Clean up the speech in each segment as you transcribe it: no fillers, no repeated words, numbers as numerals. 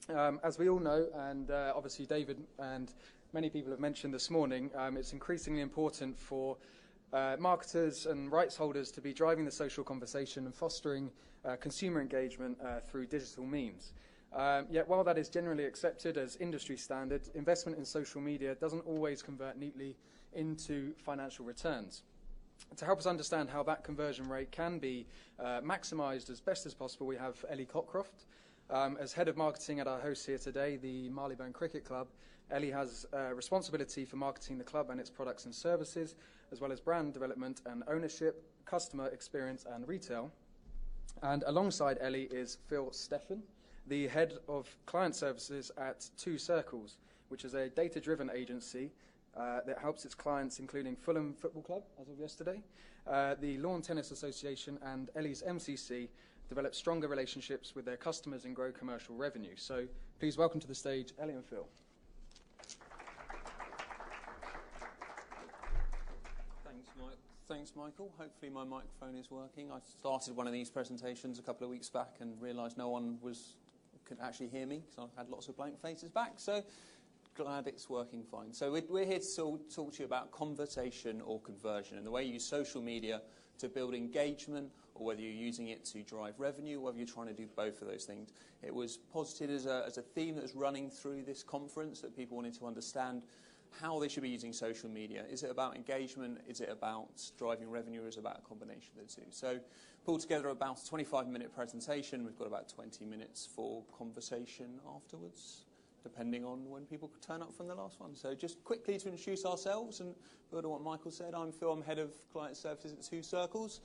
As we all know, and obviously David and many people have mentioned this morning, it's increasingly important for marketers and rights holders to be driving the social conversation and fostering consumer engagement through digital means. Yet while that is generally accepted as industry standard, investment in social media doesn't always convert neatly into financial returns. To help us understand how that conversion rate can be maximised as best as possible, we have Elly Cockroft. As head of marketing at our host here today, the Marylebone Cricket Club. Elly has responsibility for marketing the club and its products and services, as well as brand development and ownership, customer experience and retail. And alongside Elly is Stephan, the head of client services at Two Circles, which is a data-driven agency that helps its clients, including Fulham Football Club, as of yesterday, the Lawn Tennis Association and Elly's MCC, develop stronger relationships with their customers and grow commercial revenue. So please welcome to the stage Elly and Phil. Thanks, Michael. Hopefully my microphone is working. I started one of these presentations a couple of weeks back and realised no one could actually hear me because I had lots of blank faces back. So glad it's working fine. So we're here to talk to you about conversation or conversion and the way you use social media to build engagement, or whether you're using it to drive revenue, or whether you're trying to do both of those things. It was posited as a theme that was running through this conference, that people wanted to understand how they should be using social media. Is it about engagement? Is it about driving revenue? Or is it about a combination of the two? So pulled together about a 25-minute presentation. We've got about 20 minutes for conversation afterwards, depending on when people turn up from the last one. So just quickly to introduce ourselves and build on what Michael said, I'm Phil, I'm Head of Client Services at Two Circles.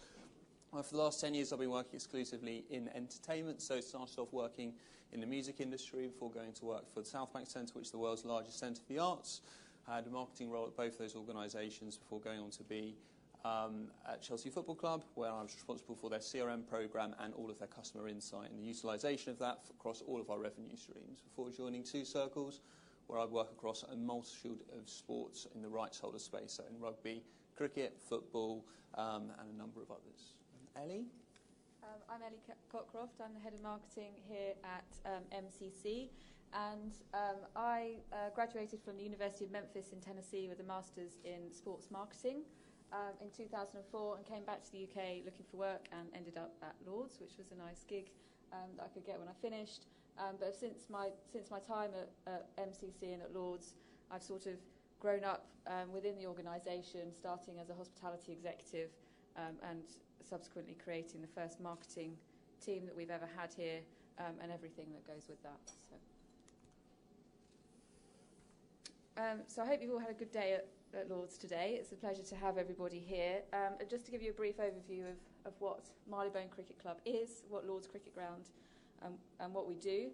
For the last 10 years I've been working exclusively in entertainment, so started off working in the music industry before going to work for the South Bank Centre, which is the world's largest centre for the arts. I had a marketing role at both those organisations before going on to be at Chelsea Football Club, where I was responsible for their CRM programme and all of their customer insight and the utilisation of that across all of our revenue streams, before joining Two Circles, where I work across a multitude of sports in the rights holder space, so in rugby, cricket, football, and a number of others. Elly? I'm Elly Cockroft. I'm the Head of Marketing here at MCC, and I graduated from the University of Memphis in Tennessee with a Master's in Sports Marketing in 2004, and came back to the UK looking for work and ended up at Lord's, which was a nice gig that I could get when I finished. But since my time at MCC and at Lord's, I've sort of grown up within the organisation, starting as a hospitality executive and subsequently creating the first marketing team that we've ever had here, and everything that goes with that. So I hope you've all had a good day at Lord's today. It's a pleasure to have everybody here. Just to give you a brief overview of what Marylebone Cricket Club is, what Lord's Cricket Ground, and what we do.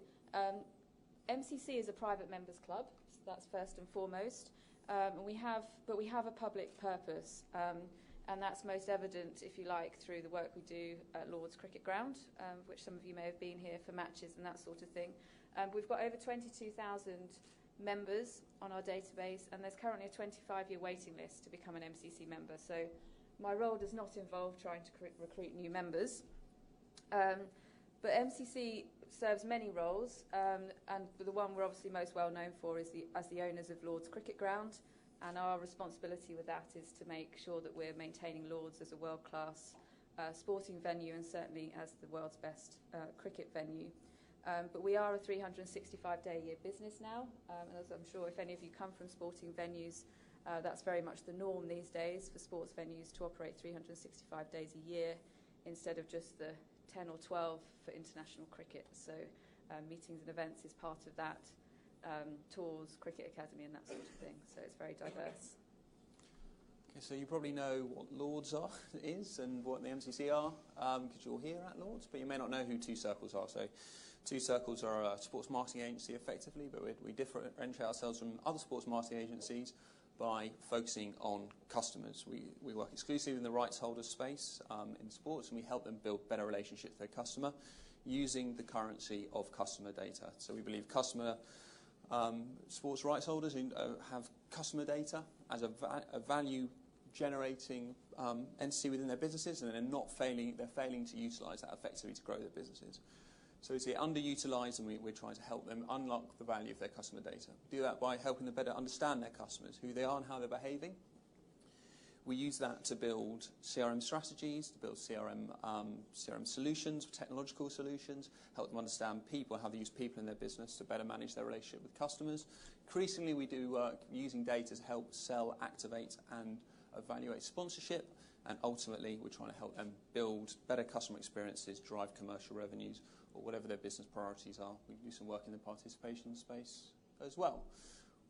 MCC is a private members club, so that's first and foremost. And we have a public purpose, and that's most evident, if you like, through the work we do at Lord's Cricket Ground, which some of you may have been here for matches and that sort of thing. We've got over 22,000 members on our database, and there's currently a 25-year waiting list to become an MCC member. So my role does not involve trying to recruit new members. But MCC serves many roles, and the one we're obviously most well known for is as the owners of Lord's Cricket Ground, and our responsibility with that is to make sure that we're maintaining Lord's as a world-class sporting venue, and certainly as the world's best cricket venue. But we are a 365-day-a-year business now, and as I'm sure if any of you come from sporting venues, that's very much the norm these days for sports venues to operate 365 days a year instead of just the 10 or 12 for international cricket. So meetings and events is part of that, tours, cricket academy and that sort of thing. So it's very diverse. Okay, so you probably know what Lord's is and what the MCC are, because you're here at Lord's, but you may not know who Two Circles are. So Two Circles are a sports marketing agency effectively, but we differentiate ourselves from other sports marketing agencies by focusing on customers. We work exclusively in the rights holder space in sports, and we help them build better relationships with their customer using the currency of customer data. So we believe sports rights holders who have customer data as a value-generating entity within their businesses, and they're failing to utilise that effectively to grow their businesses. So we see it underutilised, and we're trying to help them unlock the value of their customer data. We do that by helping them better understand their customers, who they are and how they're behaving. We use that to build CRM strategies, to build CRM solutions, technological solutions, help them understand people, how they use people in their business to better manage their relationship with customers. Increasingly, we do work using data to help sell, activate, and evaluate sponsorship. And ultimately, we're trying to help them build better customer experiences, drive commercial revenues, or whatever their business priorities are. We do some work in the participation space as well.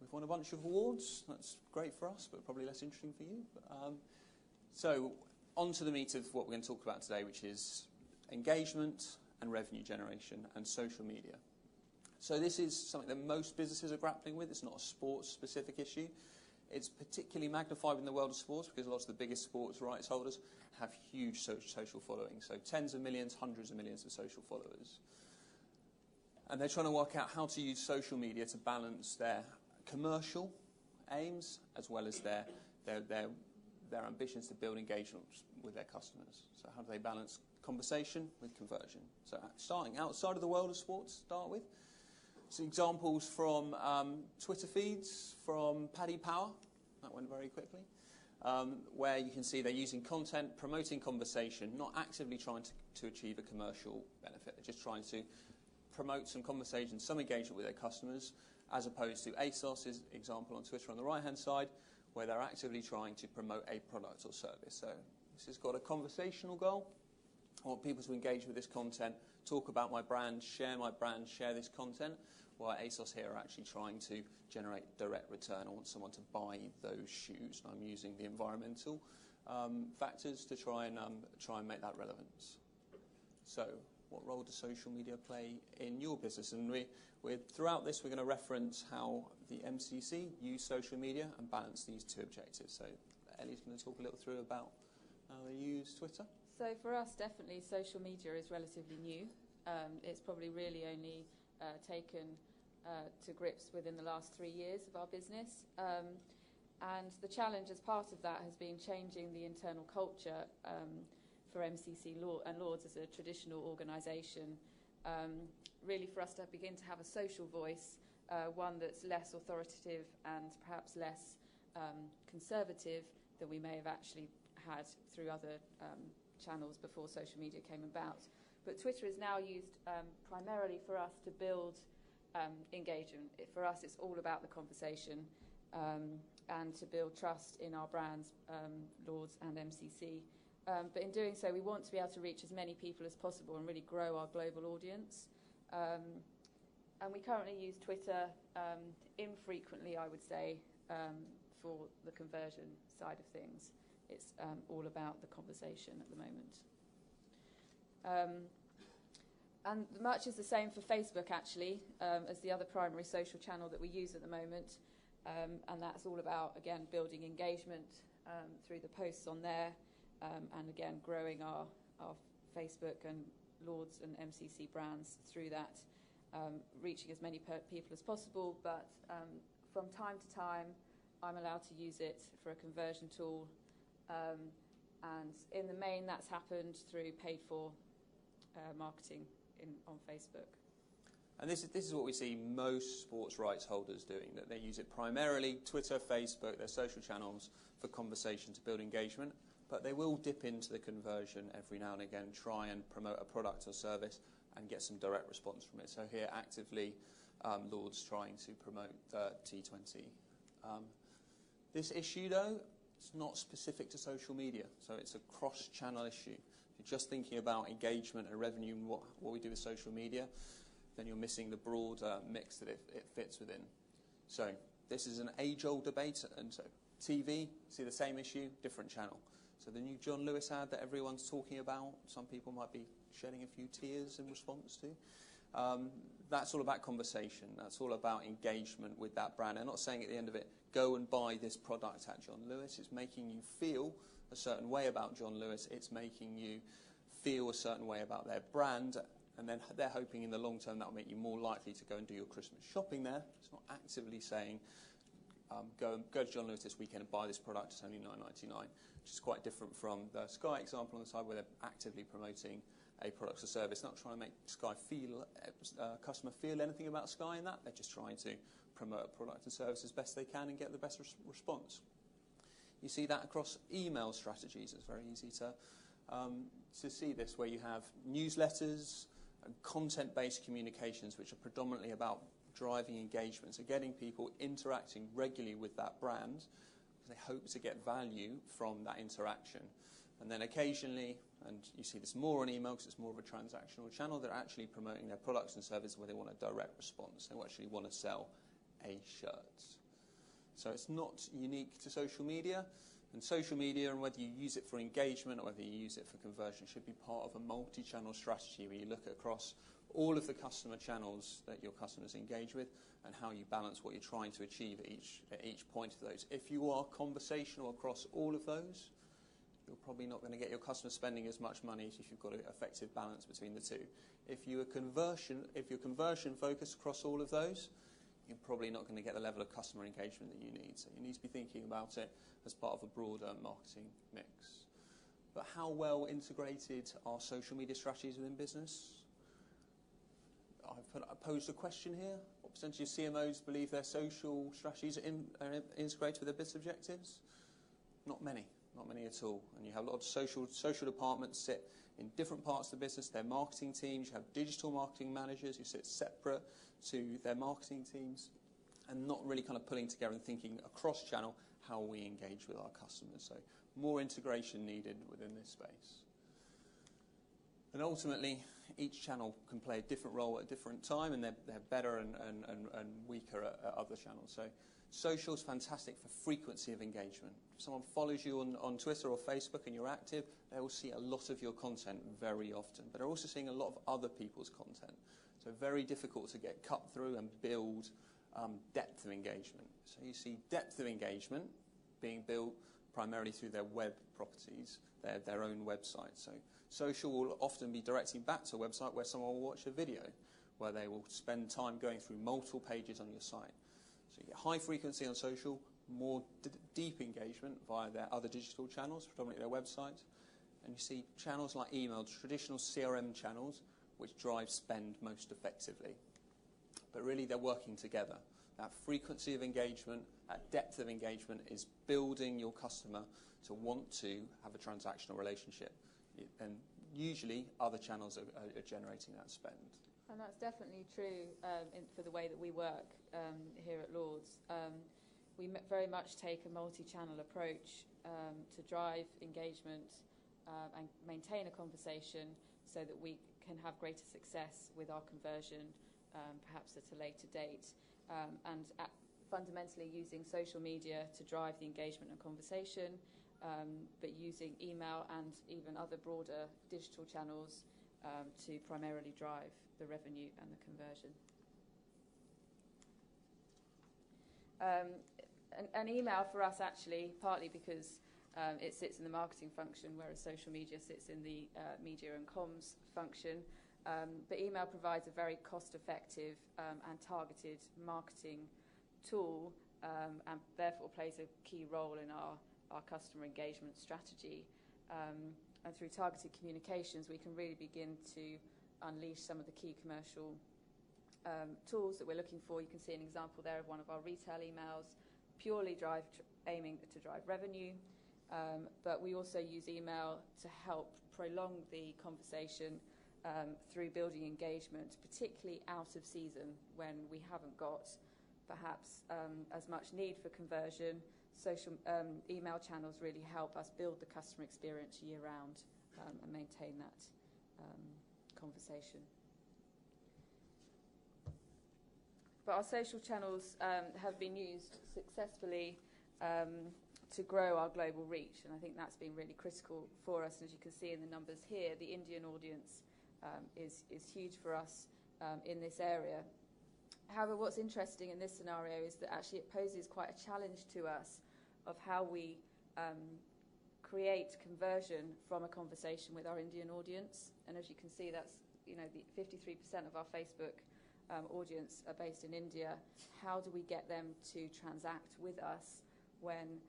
We've won a bunch of awards. That's great for us, but probably less interesting for you. So on to the meat of what we're going to talk about today, which is engagement and revenue generation and social media. So this is something that most businesses are grappling with. It's not a sports-specific issue. It's particularly magnified in the world of sports because lots of the biggest sports rights holders have huge social following. So tens of millions, hundreds of millions of social followers. And they're trying to work out how to use social media to balance their commercial aims as well as their ambitions to build engagement with their customers. So how do they balance conversation with conversion? So starting outside of the world of sports, start with. Some examples from Twitter feeds from Paddy Power. That went very quickly. Where you can see they're using content, promoting conversation, not actively trying to achieve a commercial benefit. They're just trying to promote some conversation, some engagement with their customers, as opposed to ASOS's example on Twitter on the right-hand side, where they're actively trying to promote a product or service. So this has got a conversational goal. I want people to engage with this content, talk about my brand, share this content, while ASOS here are actually trying to generate direct return. I want someone to buy those shoes, and I'm using the environmental factors to try and make that relevant. So what role does social media play in your business? And throughout this, we're going to reference how the MCC use social media and balance these two objectives. So Elly's going to talk a little through about how they use Twitter. So for us, definitely, social media is relatively new. It's probably really only taken to grips within the last 3 years of our business. And the challenge as part of that has been changing the internal culture for MCC and Lords as a traditional organisation, really for us to begin to have a social voice, one that's less authoritative and perhaps less conservative than we may have actually had through other channels before social media came about. But Twitter is now used primarily for us to build engagement. For us, it's all about the conversation and to build trust in our brands, Lords and MCC. But in doing so, we want to be able to reach as many people as possible and really grow our global audience. And we currently use Twitter infrequently, I would say, for the conversion side of things. It's all about the conversation at the moment. And much is the same for Facebook, actually, as the other primary social channel that we use at the moment. And that's all about, again, building engagement through the posts on there. And again, growing our Facebook and Lords and MCC brands through that, reaching as many people as possible. But from time to time, I'm allowed to use it for a conversion tool. And in the main, that's happened through paid-for marketing on Facebook. And this is what we see most sports rights holders doing, that they use it primarily, Twitter, Facebook, their social channels, for conversation to build engagement. But they will dip into the conversion every now and again, try and promote a product or service and get some direct response from it. So here, actively, Lords trying to promote T20. This issue, though, it's not specific to social media, so it's a cross-channel issue. If you're just thinking about engagement and revenue and what we do with social media, then you're missing the broad mix that it fits within. So this is an age-old debate, and so TV, see the same issue, different channel. So the new John Lewis ad that everyone's talking about, some people might be shedding a few tears in response to. That's all about conversation. That's all about engagement with that brand. I'm not saying at the end of it, go and buy this product at John Lewis. It's making you feel a certain way about John Lewis. It's making you feel a certain way about their brand. And then they're hoping in the long term that will make you more likely to go and do your Christmas shopping there. It's not actively saying, go to John Lewis this weekend and buy this product. It's only $9.99, which is quite different from the Sky example on the side where they're actively promoting a product or service. Not trying to make Sky customer feel anything about Sky in that. They're just trying to promote a product and service as best they can and get the best response. You see that across email strategies. It's very easy to see this, where you have newsletters and content-based communications, which are predominantly about driving engagement, so getting people interacting regularly with that brand because they hope to get value from that interaction. And then occasionally, and you see this more on email because it's more of a transactional channel, they're actually promoting their products and services where they want a direct response. They actually want to sell a shirt. So it's not unique to social media. And social media, and whether you use it for engagement or whether you use it for conversion, should be part of a multi-channel strategy where you look across all of the customer channels that your customers engage with and how you balance what you're trying to achieve at each point of those. If you are conversational across all of those, you're probably not going to get your customers spending as much money as if you've got an effective balance between the two. If you're conversion focused across all of those, you're probably not going to get the level of customer engagement that you need. So you need to be thinking about it as part of a broader marketing mix. But how well integrated are social media strategies within business? I've posed a question here. What percentage of CMOs believe their social strategies are integrated with their business objectives? Not many at all. And you have a lot of social departments sit in different parts of the business, their marketing teams. You have digital marketing managers who sit separate to their marketing teams and not really kind of pulling together and thinking across channel how we engage with our customers. So more integration needed within this space. And ultimately, each channel can play a different role at a different time, and they're better and weaker at other channels. So social is fantastic for frequency of engagement. If someone follows you on Twitter or Facebook and you're active, they will see a lot of your content very often. But they're also seeing a lot of other people's content. So very difficult to get cut through and build depth of engagement. So you see depth of engagement being built primarily through their web properties, their own website. So social will often be directing back to a website where someone will watch a video, where they will spend time going through multiple pages on your site. So you get high frequency on social, more deep engagement via their other digital channels, predominantly their website. And you see channels like email, traditional CRM channels, which drive spend most effectively. But really they're working together. That frequency of engagement, that depth of engagement is building your customer to want to have a transactional relationship. And usually other channels are generating that spend. And that's definitely true for the way that we work here at Lords. We very much take a multi-channel approach to drive engagement and maintain a conversation so that we can have greater success with our conversion, perhaps at a later date. And fundamentally using social media to drive the engagement and conversation, but using email and even other broader digital channels to primarily drive the revenue and the conversion. And email for us actually, partly because it sits in the marketing function, whereas social media sits in the media and comms function. But email provides a very cost-effective and targeted marketing tool and therefore plays a key role in our customer engagement strategy. And through targeted communications, we can really begin to unleash some of the key commercial tools that we're looking for. You can see an example there of one of our retail emails, purely aiming to drive revenue. But we also use email to help prolong the conversation through building engagement, particularly out of season when we haven't got perhaps as much need for conversion. Social email channels really help us build the customer experience year round and maintain that conversation. But our social channels have been used successfully to grow our global reach, and I think that's been really critical for us. And as you can see in the numbers here, the Indian audience is huge for us in this area. However, what's interesting in this scenario is that actually it poses quite a challenge to us of how we create conversion from a conversation with our Indian audience. And as you can see, that's the 53% of our Facebook audience are based in India. How do we get them to transact with us when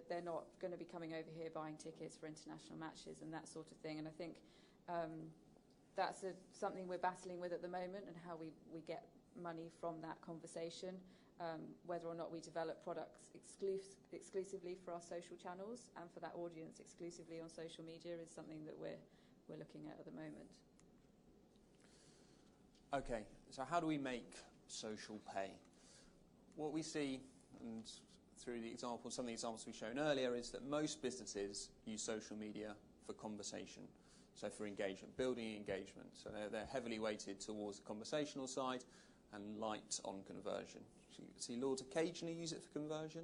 they're not going to be coming over here buying tickets for international matches and that sort of thing? And I think that's something we're battling with at the moment, and how we get money from that conversation. Whether or not we develop products exclusively for our social channels and for that audience exclusively on social media is something that we're looking at the moment. Okay, so how do we make social pay? What we see, and through some of the examples we've shown earlier, is that most businesses use social media for conversation, so for engagement, building engagement. So they're heavily weighted towards the conversational side and light on conversion. So you can see Lords occasionally use it for conversion.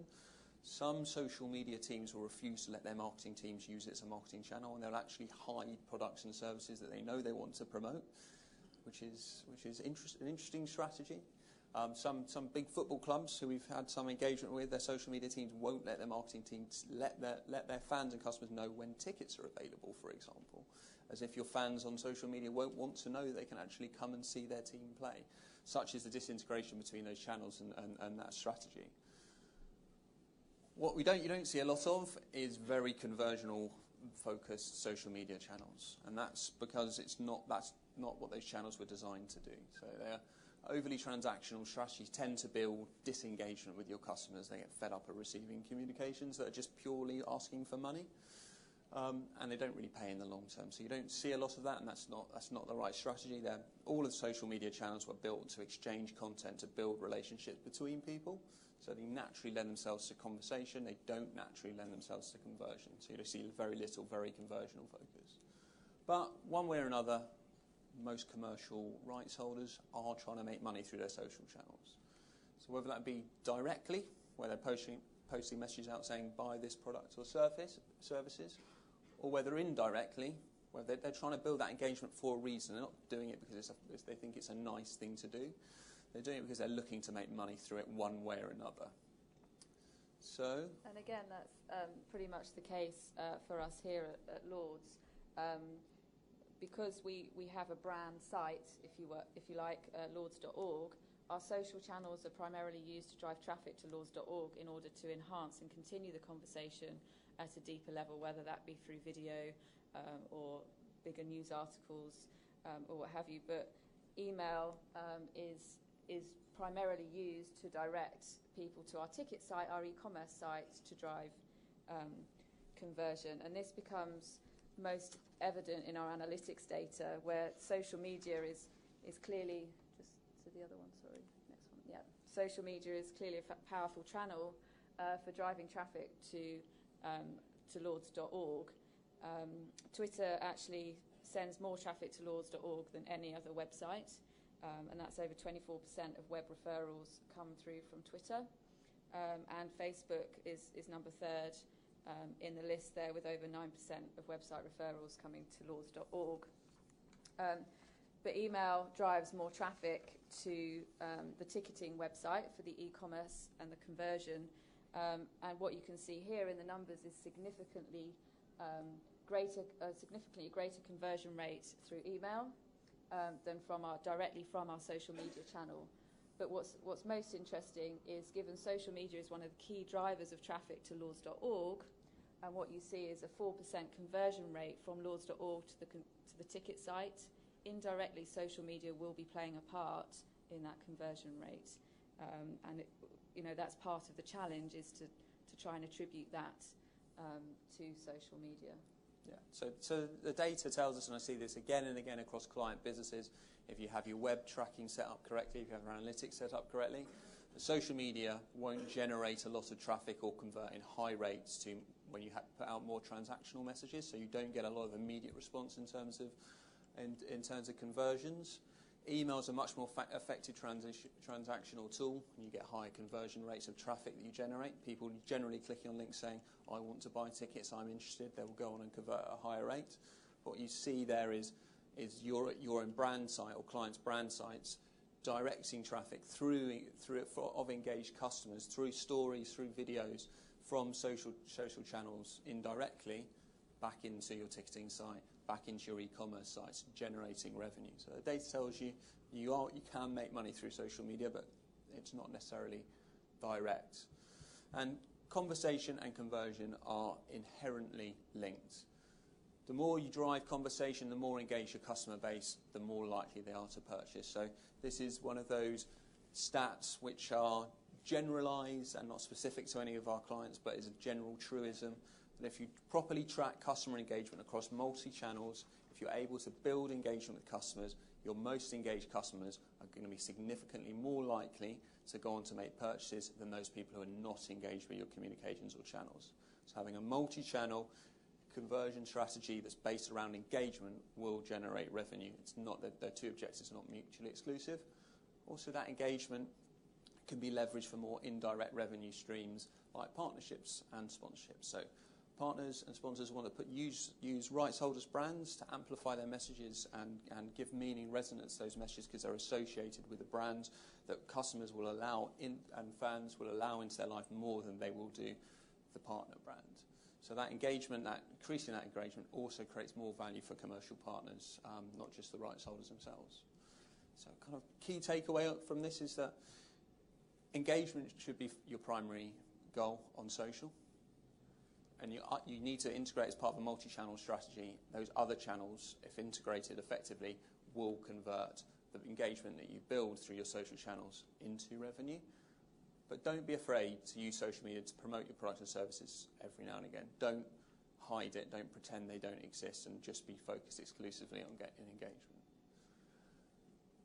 Some social media teams will refuse to let their marketing teams use it as a marketing channel, and they'll actually hide products and services that they know they want to promote, which is an interesting strategy. Some big football clubs who we've had some engagement with, their social media teams won't let their marketing teams let their fans and customers know when tickets are available, for example, as if your fans on social media won't want to know they can actually come and see their team play. Such is the disintegration between those channels and that strategy. What you don't see a lot of is very conversional focused social media channels, and that's because that's not what those channels were designed to do. So they're overly transactional strategies tend to build disengagement with your customers. They get fed up at receiving communications that are just purely asking for money, and they don't really pay in the long term. So you don't see a lot of that, and that's not the right strategy. All of the social media channels were built to exchange content, to build relationships between people. So they naturally lend themselves to conversation. They don't naturally lend themselves to conversion. So you see very little, very conversional focus. But one way or another, most commercial rights holders are trying to make money through their social channels. So whether that be directly, where they're posting messages out saying buy this product or services, or whether indirectly, where they're trying to build that engagement for a reason. They're not doing it because they think it's a nice thing to do. They're doing it because they're looking to make money through it one way or another. So, and again, that's pretty much the case for us here at Lords. Because we have a brand site, if you like, lords.org, our social channels are primarily used to drive traffic to lords.org in order to enhance and continue the conversation at a deeper level, whether that be through video or bigger news articles or what have you. But email is primarily used to direct people to our ticket site, our e-commerce site, to drive conversion. And this becomes most evident in our analytics data, where social media is clearly, just to the other one, sorry, next one, yeah. Social media is clearly a powerful channel for driving traffic to lords.org. Twitter actually sends more traffic to lords.org than any other website, and that's over 24% of web referrals come through from Twitter. And Facebook is number 3rd in the list there, with over 9% of website referrals coming to lords.org. But email drives more traffic to the ticketing website for the e-commerce and the conversion. And what you can see here in the numbers is significantly greater conversion rate through email than directly from our social media channel. But what's most interesting is, given social media is one of the key drivers of traffic to lords.org, and what you see is a 4% conversion rate from lords.org to the ticket site, indirectly social media will be playing a part in that conversion rate. And that's part of the challenge, is to try and attribute that to social media. Yeah, so the data tells us, and I see this again and again across client businesses, if you have your web tracking set up correctly, if you have your analytics set up correctly, the social media won't generate a lot of traffic or convert in high rates to when you put out more transactional messages, so you don't get a lot of immediate response in terms of conversions. Email is a much more effective transactional tool, and you get higher conversion rates of traffic that you generate. People generally clicking on links saying, I want to buy tickets, I'm interested, they will go on and convert at a higher rate. What you see there is your own brand site or clients' brand sites directing traffic of engaged customers through stories, through videos, from social channels indirectly back into your ticketing site, back into your e-commerce sites, generating revenue. So the data tells you can make money through social media, but it's not necessarily direct. And conversation and conversion are inherently linked. The more you drive conversation, the more engaged your customer base, the more likely they are to purchase. So this is one of those stats which are generalised and not specific to any of our clients, but is a general truism that if you properly track customer engagement across multi-channels, if you're able to build engagement with customers, your most engaged customers are going to be significantly more likely to go on to make purchases than those people who are not engaged with your communications or channels. So having a multi-channel conversion strategy that's based around engagement will generate revenue. It's not that their two objectives are not mutually exclusive. Also, that engagement can be leveraged for more indirect revenue streams like partnerships and sponsorships. So partners and sponsors want to use rights holders' brands to amplify their messages and give meaning, resonance to those messages because they're associated with a brand that customers will allow in and fans will allow into their life more than they will do the partner brand. So that engagement, that increasing that engagement also creates more value for commercial partners, not just the rights holders themselves. So kind of key takeaway from this is that engagement should be your primary goal on social. And you need to integrate as part of a multi-channel strategy. Those other channels, if integrated effectively, will convert the engagement that you build through your social channels into revenue. But don't be afraid to use social media to promote your products and services every now and again. Don't hide it. Don't pretend they don't exist and just be focused exclusively on getting engagement.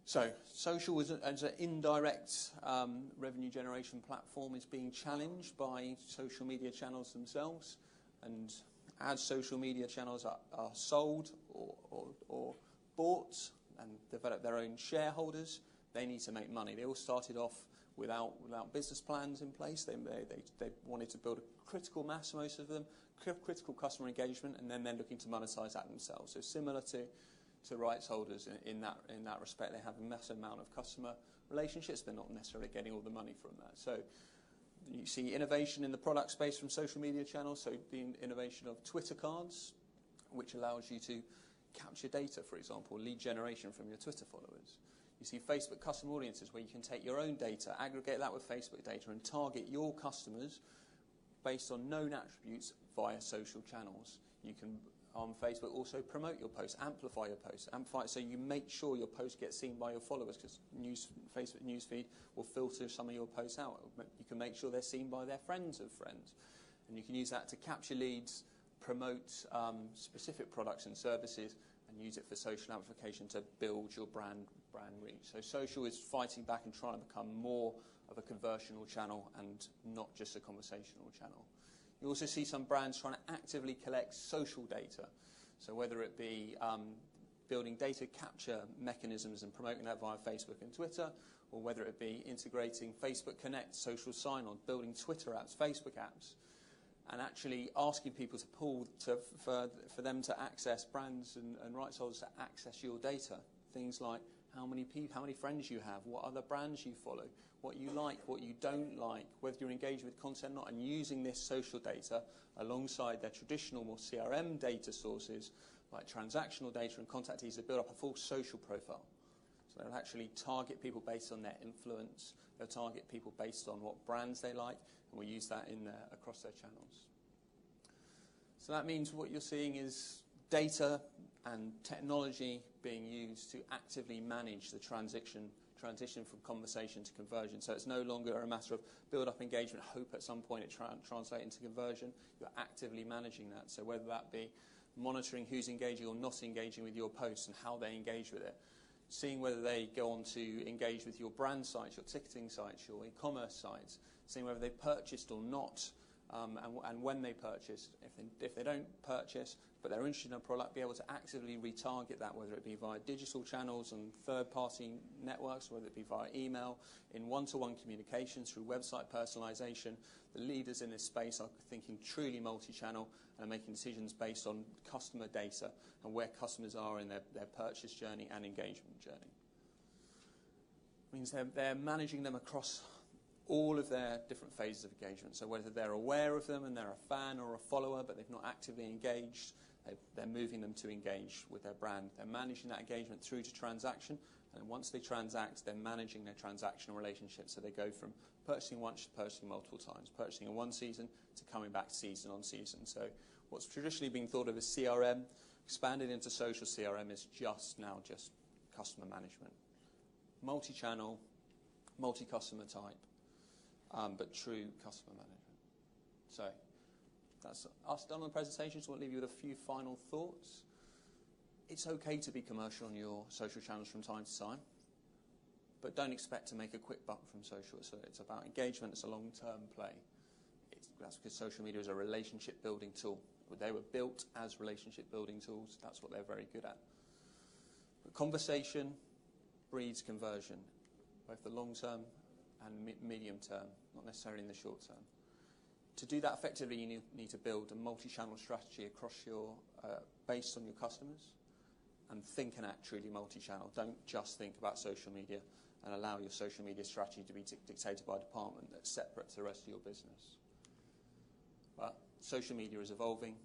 So social as an indirect revenue generation platform is being challenged by social media channels themselves. And as social media channels are sold or bought and develop their own shareholders, they need to make money. They all started off without business plans in place. They wanted to build a critical mass, most of them, critical customer engagement, and then they're looking to monetize that themselves. So similar to rights holders in that respect, they have a massive amount of customer relationships. They're not necessarily getting all the money from that. So you see innovation in the product space from social media channels. So the innovation of Twitter cards, which allows you to capture data, for example, lead generation from your Twitter followers. You see Facebook custom audiences where you can take your own data, aggregate that with Facebook data, and target your customers based on known attributes via social channels. You can, on Facebook, also promote your posts, amplify your posts, amplify it so you make sure your post gets seen by your followers, because Facebook newsfeed will filter some of your posts out. You can make sure they're seen by their friends of friends. And you can use that to capture leads, promote specific products and services, and use it for social amplification to build your brand reach. So social is fighting back and trying to become more of a conversational channel and not just a conversational channel. You also see some brands trying to actively collect social data. So whether it be building data capture mechanisms and promoting that via Facebook and Twitter, or whether it be integrating Facebook Connect, social sign-on, building Twitter apps, Facebook apps, and actually asking people for them to access brands and rights holders to access your data. Things like how many friends you have, what other brands you follow, what you like, what you don't like, whether you're engaged with content or not, and using this social data alongside their traditional, more CRM data sources like transactional data and contact data to build up a full social profile. So they'll actually target people based on their influence. They'll target people based on what brands they like, and we'll use that across their channels. So that means what you're seeing is data and technology being used to actively manage the transition from conversation to conversion. So it's no longer a matter of build up engagement, hope at some point it translates into conversion. You're actively managing that. So whether that be monitoring who's engaging or not engaging with your posts and how they engage with it, seeing whether they go on to engage with your brand sites, your ticketing sites, your e-commerce sites, seeing whether they purchased or not, and when they purchased. If they don't purchase, but they're interested in a product, be able to actively retarget that, whether it be via digital channels and third-party networks, whether it be via email, in one-to-one communications through website personalization. The leaders in this space are thinking truly multi-channel and are making decisions based on customer data and where customers are in their purchase journey and engagement journey. It means they're managing them across all of their different phases of engagement. So whether they're aware of them and they're a fan or a follower, but they've not actively engaged, they're moving them to engage with their brand. They're managing that engagement through to transaction, and once they transact, they're managing their transactional relationship. So they go from purchasing once to purchasing multiple times, purchasing in one season to coming back season on season. So what's traditionally been thought of as CRM Expanded into social CRM is just customer management. Multi-channel, multi-customer type, but true customer management. So that's us done on the presentation, so I'll leave you with a few final thoughts. It's okay to be commercial on your social channels from time to time, but don't expect to make a quick buck from social. So it's about engagement. It's a long-term play. That's because social media is a relationship-building tool. They were built as relationship-building tools. That's what they're very good at. But conversation breeds conversion, both the long-term and medium-term, not necessarily in the short-term. To do that effectively, you need to build a multi-channel strategy across your, based on your customers, and think and act truly multi-channel. Don't just think about social media and allow your social media strategy to be dictated by a department that's separate to the rest of your business. But social media is evolving.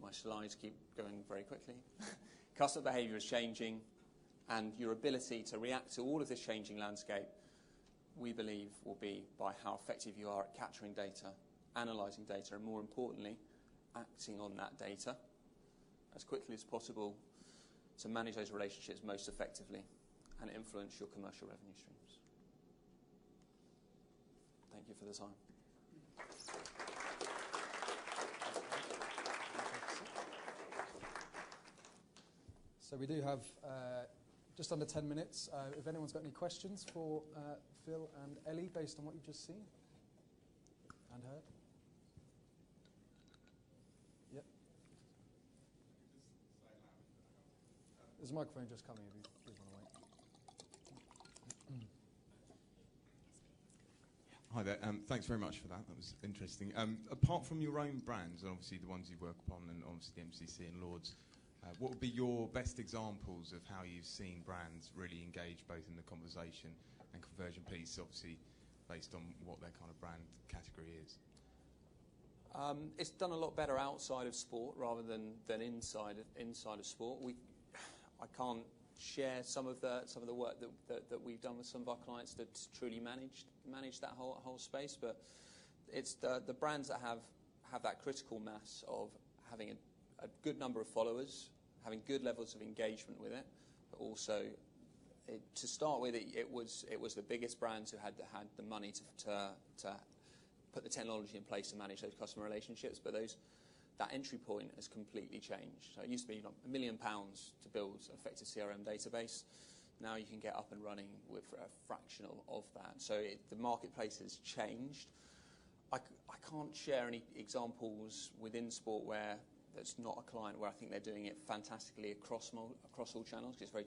My slides keep going very quickly. Customer behaviour is changing, and your ability to react to all of this changing landscape, we believe, will be by how effective you are at capturing data, analysing data, and more importantly, acting on that data as quickly as possible to manage those relationships most effectively and influence your commercial revenue streams. Thank you for the time. So we do have just under 10 minutes. If anyone's got any questions for Phil and Elly based on what you've just seen and heard. Yep. There's a microphone just coming if you please want to wait. Hi there. Thanks very much for that. That was interesting. Apart from your own brands, and obviously the ones you work upon, and obviously the MCC and Lords, what would be your best examples of how you've seen brands really engage both in the conversation and conversion piece, obviously based on what their kind of brand category is? It's done a lot better outside of sport rather than inside of sport. I can't share some of the work that we've done with some of our clients that truly manage that whole space, but it's the brands that have that critical mass of having a good number of followers, having good levels of engagement with it, but also to start with, it was the biggest brands who had the money to put the technology in place to manage those customer relationships, but that entry point has completely changed. So it used to be £1 million to build an effective CRM database. Now you can get up and running with a fraction of that. So the marketplace has changed. I can't share any examples within sport where that's not a client where I think they're doing it fantastically across all channels, because it's very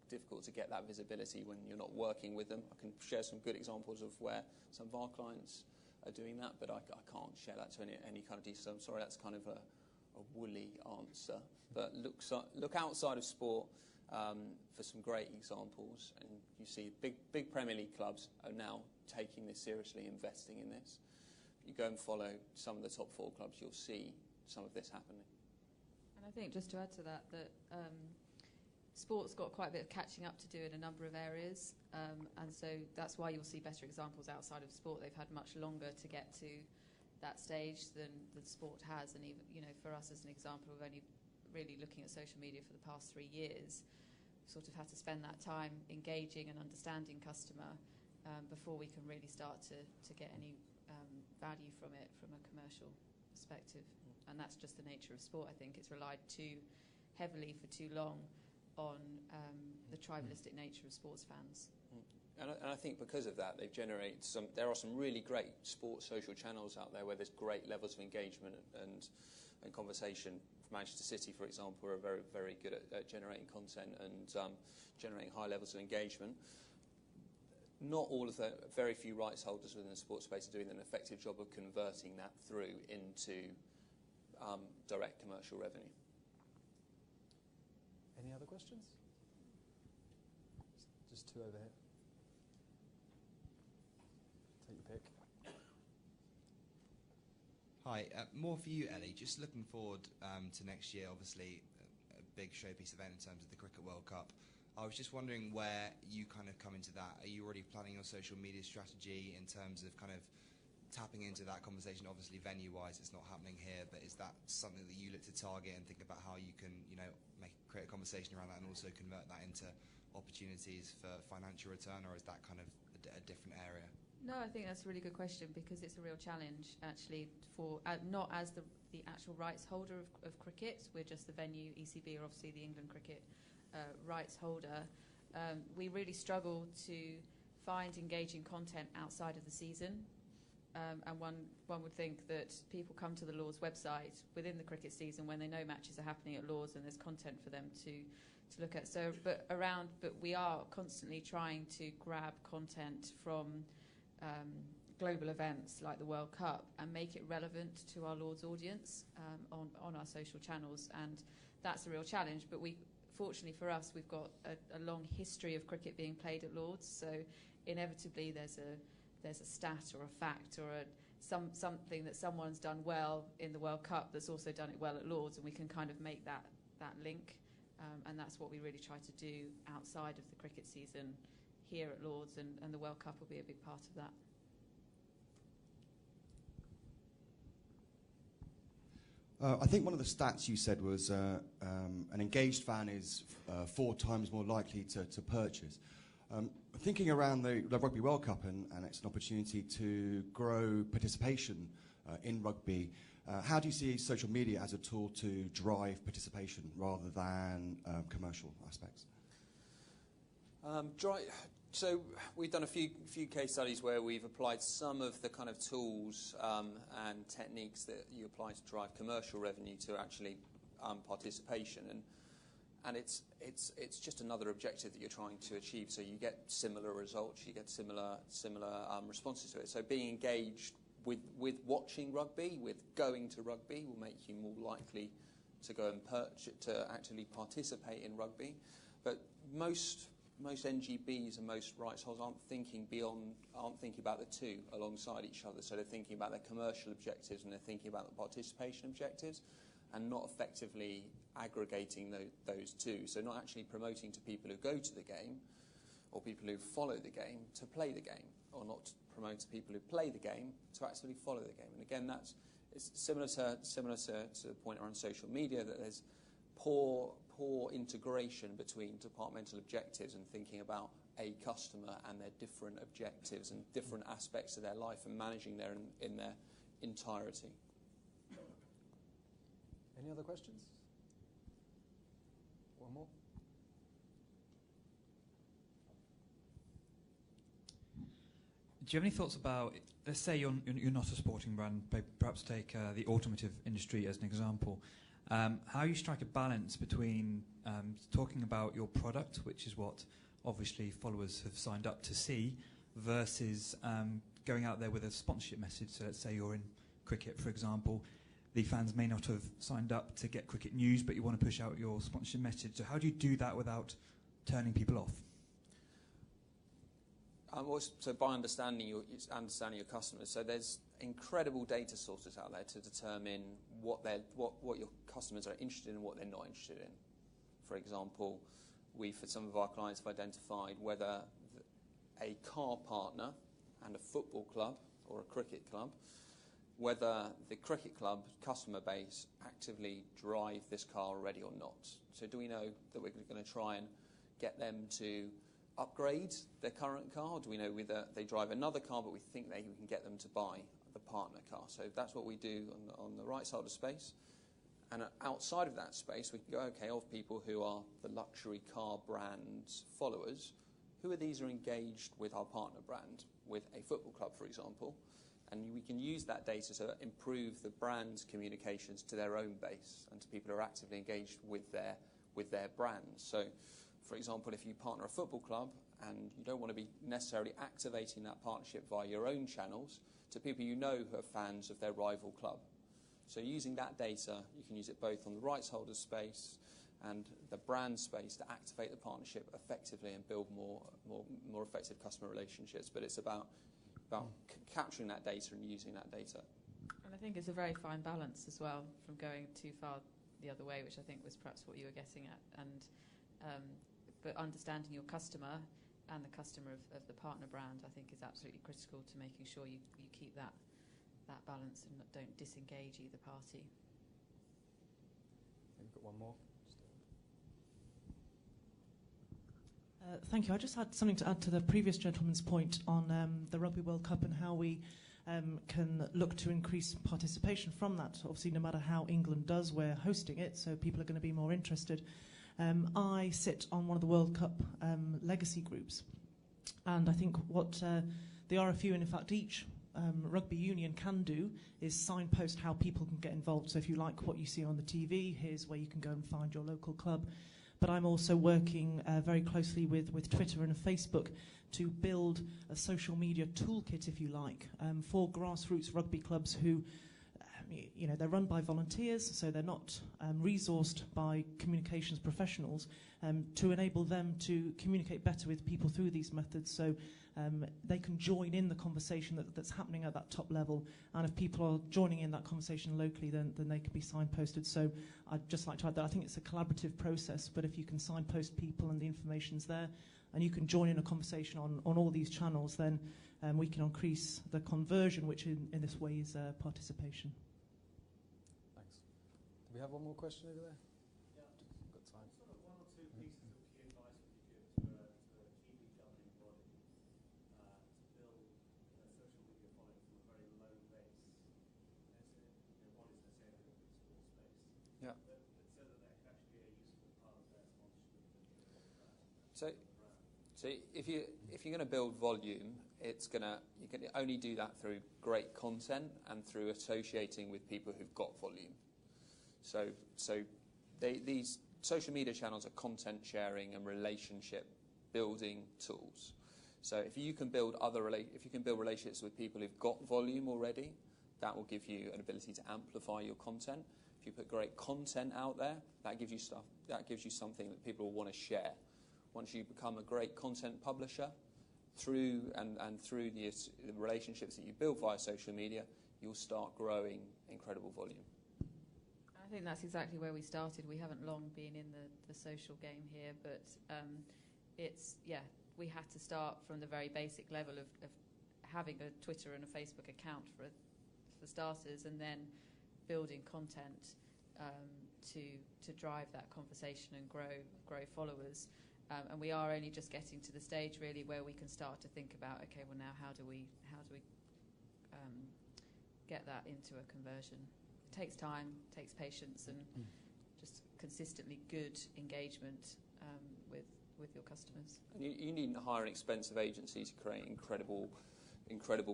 difficult to get that visibility when you're not working with them. I can share some good examples of where some of our clients are doing that, but I can't share that to any kind of detail. I'm sorry, that's kind of a woolly answer. But look outside of sport for some great examples, and you see big Premier League clubs are now taking this seriously, investing in this. You go and follow some of the top 4 clubs, you'll see some of this happening. And I think just to add to that sport's got quite a bit of catching up to do in a number of areas, and so that's why you'll see better examples outside of sport. They've had much longer to get to that stage than sport has, and even for us as an example, we've only really looking at social media for the past 3 years. We've sort of had to spend that time engaging and understanding customer before we can really start to get any value from it from a commercial perspective. And that's just the nature of sport. I think it's relied too heavily for too long on the tribalistic nature of sports fans. And I think because of that, they've generated there are some really great sports social channels out there where there's great levels of engagement and conversation. Manchester City, for example, are very, very good at generating content and generating high levels of engagement. Not all of very few rights holders within the sports space are doing an effective job of converting that through into direct commercial revenue. Any other questions? Just 2 over here. Take your pick. Hi, more for you, Elly. Just looking forward to next year, obviously a big showpiece event in terms of the Cricket World Cup. I was just wondering where you kind of come into that. Are you already planning your social media strategy in terms of kind of tapping into that conversation, obviously venue-wise it's not happening here, but is that something that you look to target and think about how you can, create a conversation around that and also convert that into opportunities for financial return, or is that kind of a different area? No, I think that's a really good question, because it's a real challenge actually for not as the actual rights holder of cricket. We're just the venue. ECB are obviously the England cricket rights holder. We really struggle to find engaging content outside of the season. And one would think that people come to the Lords website within the cricket season when they know matches are happening at Lords and there's content for them to look at. But we are constantly trying to grab content from global events like the World Cup and make it relevant to our Lords audience on our social channels, and that's a real challenge. But fortunately for us, we've got a long history of cricket being played at Lords, so inevitably there's a stat or a fact or something that someone's done well in the World Cup that's also done it well at Lords, and we can kind of make that link, and that's what we really try to do outside of the cricket season here at Lords, and the World Cup will be a big part of that. I think one of the stats you said was an engaged fan is 4 times more likely to purchase. Thinking around the Rugby World Cup, and it's an opportunity to grow participation in rugby, how do you see social media as a tool to drive participation rather than commercial aspects? So we've done a few case studies where we've applied some of the kind of tools and techniques that you apply to drive commercial revenue to actually participation, and it's just another objective that you're trying to achieve. So you get similar results, you get similar responses to it. So being engaged with watching rugby, with going to rugby, will make you more likely to go and to actually participate in rugby. But most NGBs and most rights holders aren't thinking about the two alongside each other. So they're thinking about their commercial objectives and they're thinking about the participation objectives, and not effectively aggregating those two. So not actually promoting to people who go to the game or people who follow the game to play the game, or not promote to people who play the game to actually follow the game. And again, it's similar to the point around social media, that there's poor integration between departmental objectives and thinking about a customer and their different objectives and different aspects of their life and managing their in their entirety. Any other questions? One more. Do you have any thoughts about, let's say you're not a sporting brand, perhaps take the automotive industry as an example, how you strike a balance between talking about your product, which is what obviously followers have signed up to see, versus going out there with a sponsorship message. So let's say you're in cricket, for example. The fans may not have signed up to get cricket news, but you want to push out your sponsorship message. So how do you do that without turning people off? So by understanding your customers, so there's incredible data sources out there to determine what your customers are interested in and what they're not interested in. For example, we, for some of our clients, have identified whether a car partner and a football club or a cricket club, whether the cricket club customer base actively drive this car already or not. So do we know that we're going to try and get them to upgrade their current car, or do we know whether they drive another car but we think we can get them to buy the partner car? So that's what we do on the right side of space. And outside of that space, we can go, okay, of people who are the luxury car brand's followers, who are these are engaged with our partner brand, with a football club, for example, and we can use that data to improve the brand's communications to their own base and to people who are actively engaged with their brands. So, for example, if you partner a football club and you don't want to be necessarily activating that partnership via your own channels to people you know who are fans of their rival club. So using that data, you can use it both on the rights holder space and the brand space to activate the partnership effectively and build more effective customer relationships. But it's about capturing that data and using that data. And I think it's a very fine balance as well, from going too far the other way, which I think was perhaps what you were getting at. But understanding your customer and the customer of the partner brand, I think, is absolutely critical to making sure you keep that that balance and don't disengage either party. We've got one more. Thank you. I just had something to add to the previous gentleman's point on the Rugby World Cup and how we can look to increase participation from that. Obviously, no matter how England does, we're hosting it, so people are going to be more interested. I sit on one of the World Cup legacy groups, and I think what the RFU, and in fact each rugby union can do, is signpost how people can get involved. So if you like what you see on the TV, here's where you can go and find your local club. But I'm also working very closely with Twitter and Facebook to build a social media toolkit, if you like, for grassroots rugby clubs who, they're run by volunteers, so they're not resourced by communications professionals, to enable them to communicate better with people through these methods, so they can join in the conversation that's happening at that top level. And if people are joining in that conversation locally, then they can be signposted. So I'd just like to add that I think it's a collaborative process, but if you can signpost people and the information's there, and you can join in a conversation on all these channels, then we can increase the conversion, which in this way is participation. Thanks. Do we have one more question over there? Yeah. We've got time. Sort of one or two pieces of key advice would you give to a TV governing body to build a social media following from a very low base? Bodies necessarily in the sports space. Yeah. But so that that can actually be a useful part of their sponsorship. So if you're going to build volume, you can only do that through great content and through associating with people who've got volume. So these social media channels are content sharing and relationship building tools. So if you can build relationships with people who've got volume already, that will give you an ability to amplify your content. If you put great content out there, that gives you something that people will want to share. Once you become a great content publisher, through the relationships that you build via social media, you'll start growing incredible volume. I think that's exactly where we started. We haven't long been in the social game here, but we had to start from the very basic level of having a Twitter and a Facebook account for starters, and then building content to drive that conversation and grow followers. And we are only just getting to the stage really where we can start to think about, okay, well now how do we get that into a conversion? It takes time, takes patience, and just consistently good engagement with your customers. You needn't hire an expensive agency to create incredible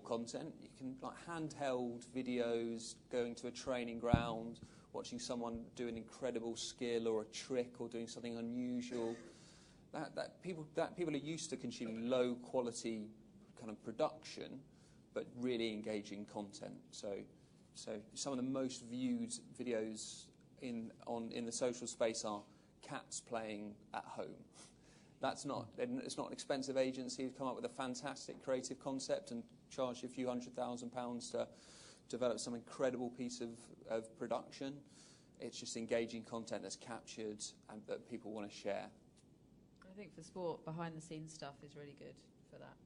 content. You can, like, handheld videos, going to a training ground, watching someone do an incredible skill or a trick or doing something unusual. That people are used to consuming low quality kind of production, but really engaging content. So some of the most viewed videos in the social space are cats playing at home. It's not an expensive agency to come up with a fantastic creative concept and charge you a few £100,000 to develop some incredible piece of production. It's just engaging content that's captured and that people want to share. I think for sport, behind-the-scenes stuff is really good for that.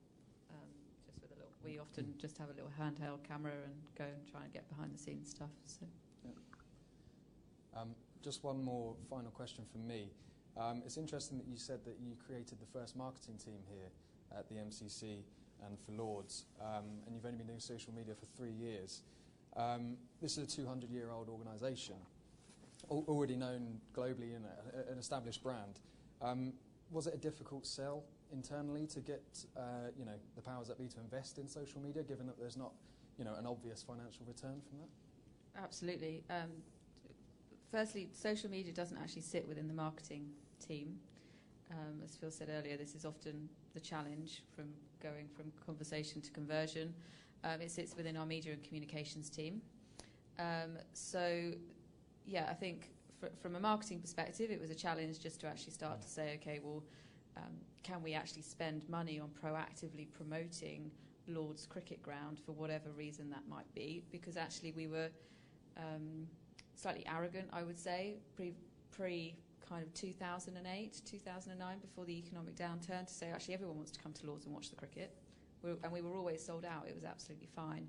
We often just have a little handheld camera and go and try and get behind-the-scenes stuff. So. Yeah. Just one more final question from me. It's interesting that you said that you created the first marketing team here at the MCC and for Lords, and you've only been doing social media for 3 years. This is a 200-year-old organisation, already known globally, an established brand. Was it a difficult sell internally to get the powers that be to invest in social media, given that there's not an obvious financial return from that? Absolutely. Firstly, social media doesn't actually sit within the marketing team. As Phil said earlier, this is often the challenge from going from conversation to conversion. It sits within our media and communications team. I think from a marketing perspective, it was a challenge just to actually start to say, okay, well, can we actually spend money on proactively promoting Lord's cricket ground for whatever reason that might be? Because actually we were slightly arrogant, I would say, pre kind of 2008, 2009, before the economic downturn, to say actually everyone wants to come to Lord's and watch the cricket. And we were always sold out. It was absolutely fine.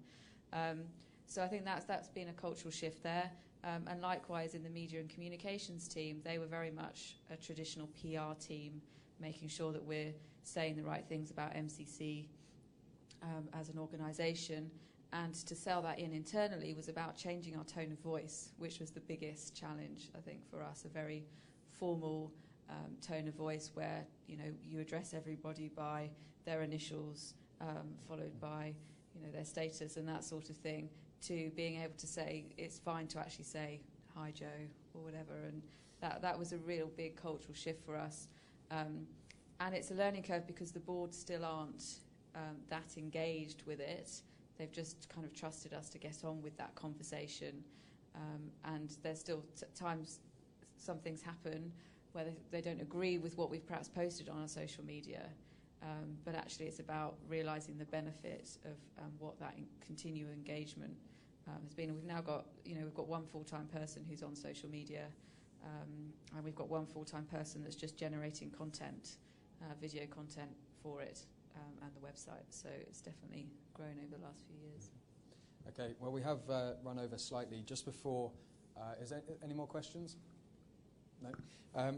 So I think that's been a cultural shift there. And likewise in the media and communications team, they were very much a traditional PR team, making sure that we're saying the right things about MCC as an organisation. And to sell that in internally was about changing our tone of voice, which was the biggest challenge, I think, for us. A very formal tone of voice where, you know, you address everybody by their initials, followed by, you know, their status and that sort of thing, to being able to say it's fine to actually say hi Joe or whatever. And that was a real big cultural shift for us. And it's a learning curve because the board still aren't that engaged with it. They've just kind of trusted us to get on with that conversation. And there's still times some things happen where they don't agree with what we've perhaps posted on our social media. But actually it's about realising the benefit of what that continual engagement has been. We've now got, we've got one full-time person who's on social media, and we've got one full-time person that's just generating content, video content for it, and the website. So it's definitely grown over the last few years. Okay, well, we have run over slightly. Just before, is there any more questions? No?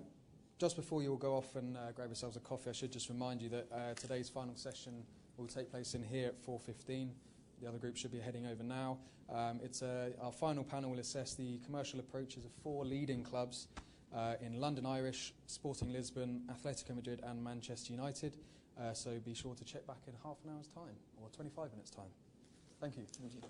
Just before you all go off and grab yourselves a coffee, I should just remind you that today's final session will take place in here at 4:15. The other group should be heading over now. Our final panel will assess the commercial approaches of 4 leading clubs in London Irish, Sporting Lisbon, Atletico Madrid and Manchester United. So be sure to check back in half an hour's time, or 25 minutes' time. Thank you. Thank you.